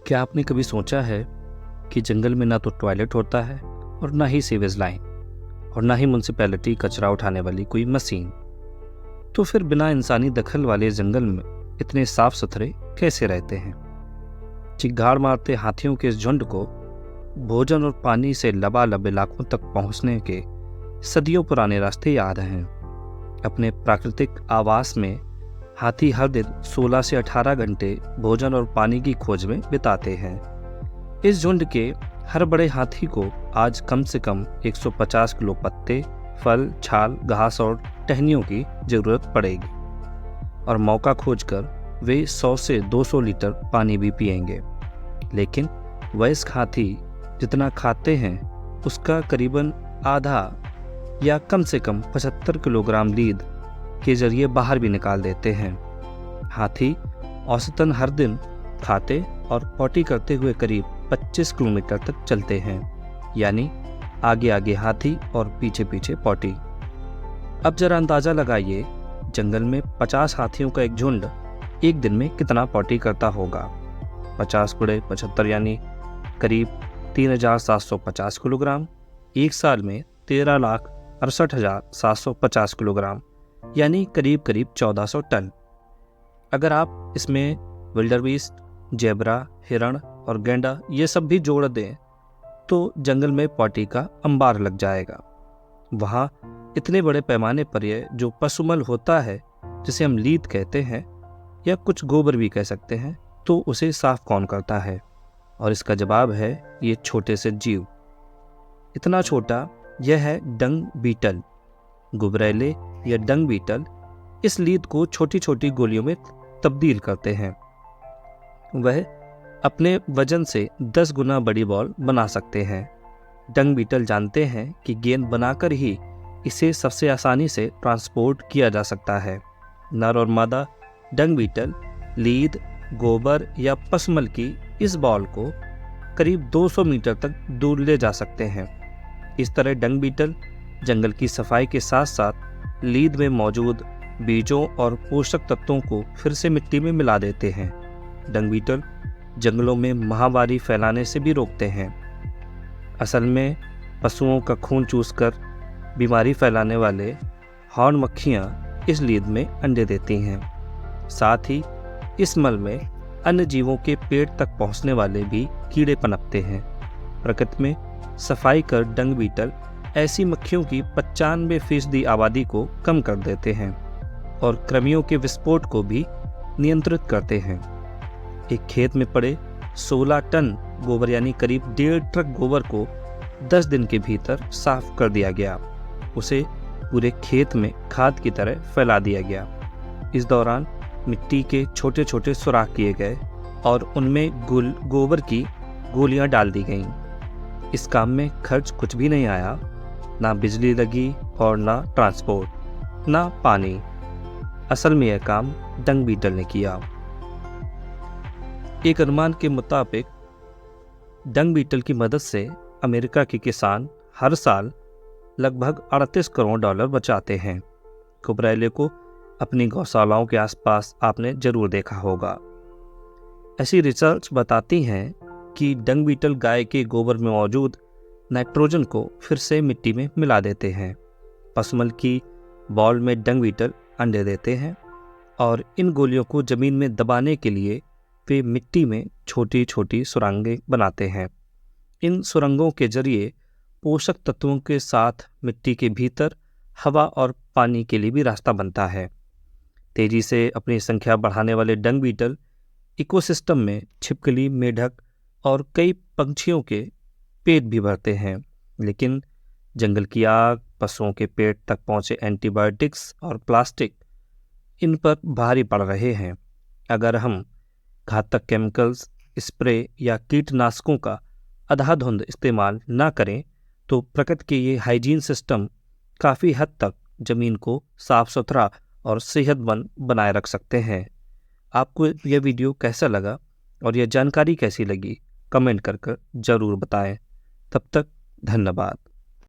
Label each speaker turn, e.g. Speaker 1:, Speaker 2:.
Speaker 1: क्या आपने कभी सोचा है कि जंगल में ना तो टॉयलेट होता है और ना ही सीवेज लाइन और ना ही म्यूनसिपैलिटी कचरा उठाने वाली कोई मशीन। तो फिर बिना इंसानी दखल वाले जंगल में इतने साफ सुथरे कैसे रहते हैं? चिंगाड़ मारते हाथियों के इस झुंड को भोजन और पानी से लबालब इलाकों तक पहुंचने के सदियों पुराने रास्ते याद हैं। अपने प्राकृतिक आवास में हाथी हर दिन 16 से 18 घंटे भोजन और पानी की खोज में बिताते हैं। इस झुंड के हर बड़े हाथी को आज कम से कम 150 किलो पत्ते, फल, छाल, घास और टहनियों की जरूरत पड़ेगी और मौका खोजकर वे 100 से 200 लीटर पानी भी पिएंगे। लेकिन वयस्क हाथी जितना खाते हैं उसका करीबन आधा या कम से कम 75 किलोग्राम लीद के जरिए बाहर भी निकाल देते हैं। हाथी औसतन हर दिन खाते और पॉटी करते हुए करीब 25 किलोमीटर तक चलते हैं, यानी आगे आगे हाथी और पीछे पीछे पॉटी। अब जरा अंदाजा लगाइए, जंगल में 50 हाथियों का एक झुंड एक दिन में कितना पॉटी करता होगा। 50 गुणे 75 यानी करीब 3750 किलोग्राम। एक साल में 13,68,750 किलोग्राम, यानी करीब करीब 1400 टन। अगर आप इसमें विल्डरबीस्ट, जेब्रा, हिरण और गैंडा ये सब भी जोड़ दें तो जंगल में पॉटी का अंबार लग जाएगा। वहाँ इतने बड़े पैमाने पर यह जो पशुमल होता है, जिसे हम लीद कहते हैं या कुछ गोबर भी कह सकते हैं, तो उसे साफ कौन करता है? और इसका जवाब है ये छोटे से जीव। इतना छोटा यह है डंग बीटल। गुबरैले या डंग बीटल इस लीद को छोटी छोटी गोलियों में तब्दील करते हैं। वह अपने वजन से 10 गुना बड़ी बॉल बना सकते हैं। डंग बीटल जानते हैं कि गेंद बनाकर ही इसे सबसे आसानी से ट्रांसपोर्ट किया जा सकता है। नर और मादा डंग बीटल लीद, गोबर या पशुमल की इस बॉल को करीब 200 मीटर तक दूर ले जा सकते हैं। इस तरह डंग बीटल जंगल की सफाई के साथ साथ लीद में मौजूद बीजों और पोषक तत्वों को फिर से मिट्टी में मिला देते हैं। डंग बीटल जंगलों में महामारी फैलाने से भी रोकते हैं। असल में पशुओं का खून चूसकर बीमारी फैलाने वाले हॉर्न मक्खियाँ इस लीद में अंडे देती हैं। साथ ही इस मल में अन्य जीवों के पेट तक पहुंचने वाले भी कीड़े पनपते हैं। प्रकृति में सफाई कर डंग बीटल ऐसी मक्खियों की 95% आबादी को कम कर देते हैं और कृमियों के विस्फोट को भी नियंत्रित करते हैं। एक खेत में पड़े 16 टन गोबर यानी करीब 1.5 ट्रक गोबर को 10 दिन के भीतर साफ कर दिया गया। उसे पूरे खेत में खाद की तरह फैला दिया गया। इस दौरान मिट्टी के छोटे छोटे सुराख किए गए और उनमें गोबर की गोलियां डाल दी गईं। इस काम में खर्च कुछ भी नहीं आया, ना बिजली लगी और ना ट्रांसपोर्ट, ना पानी। असल में यह काम डंग बीटल ने किया। एक अनुमान के मुताबिक डंग बीटल की मदद से अमेरिका के किसान हर साल लगभग $38 करोड़ बचाते हैं। गुबरैले को अपनी गौशालाओं के आसपास आपने जरूर देखा होगा। ऐसी रिसर्च बताती हैं कि डंग बीटल गाय के गोबर में मौजूद नाइट्रोजन को फिर से मिट्टी में मिला देते हैं। पशुमल की बॉल में डंग बीटल अंडे देते हैं और इन गोलियों को जमीन में दबाने के लिए वे मिट्टी में छोटी छोटी सुरंगें बनाते हैं। इन सुरंगों के जरिए पोषक तत्वों के साथ मिट्टी के भीतर हवा और पानी के लिए भी रास्ता बनता है। तेजी से अपनी संख्या बढ़ाने वाले डंग बीटल इकोसिस्टम में छिपकली, मेढक और कई पंछियों के पेट भी भरते हैं। लेकिन जंगल की आग, पशुओं के पेट तक पहुंचे एंटीबायोटिक्स और प्लास्टिक इन पर भारी पड़ रहे हैं। अगर हम घातक केमिकल्स, स्प्रे या कीटनाशकों का अंधाधुंध इस्तेमाल ना करें तो प्रकृति के ये हाइजीन सिस्टम काफ़ी हद तक ज़मीन को साफ सुथरा और सेहतमंद बनाए रख सकते हैं। आपको यह वीडियो कैसा लगा और यह जानकारी कैसी लगी, कमेंट कर ज़रूर बताएं। तब तक धन्यवाद।